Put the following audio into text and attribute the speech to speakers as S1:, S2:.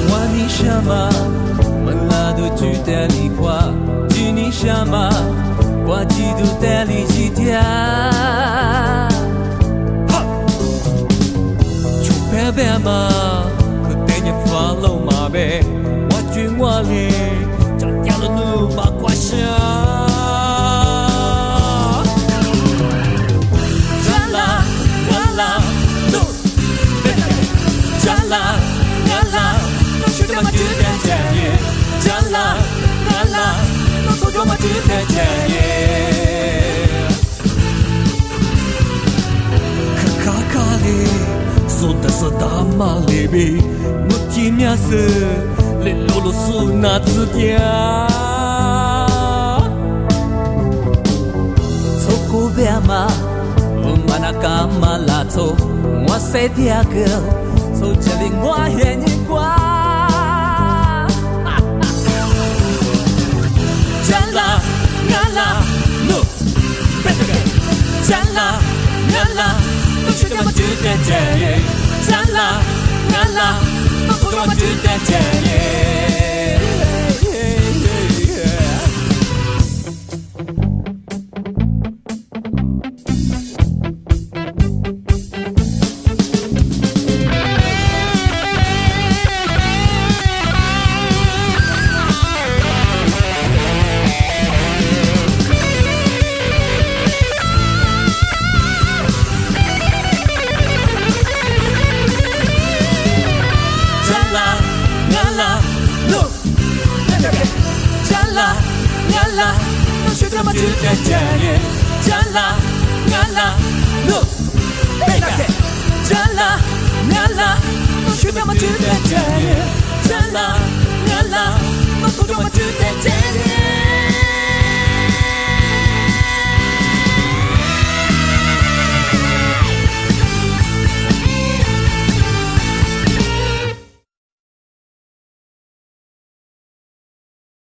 S1: 我你什么？门拉都住在你花，住你什么？我记住在你几天。出牌牌嘛，可带你 follow 嘛呗，我追我哩，这条路把挂上。我只在前夜，战啦战啦，我手中我只在前夜。卡卡卡哩，说的是大马里比，我今年是连罗罗苏那字典。错过别嘛，我们那干嘛拉错？我谁第二个？从这里我也你挂。Jalla, jalla, non ci siamo più da te. Jalla, jalla, non possiamo più da te. Jalla, non ci siamo più da te. Jalla, jalla, no, baby. Jalla, jalla, non ci siamo più da te. Jalla, jalla, non possiamo più da te.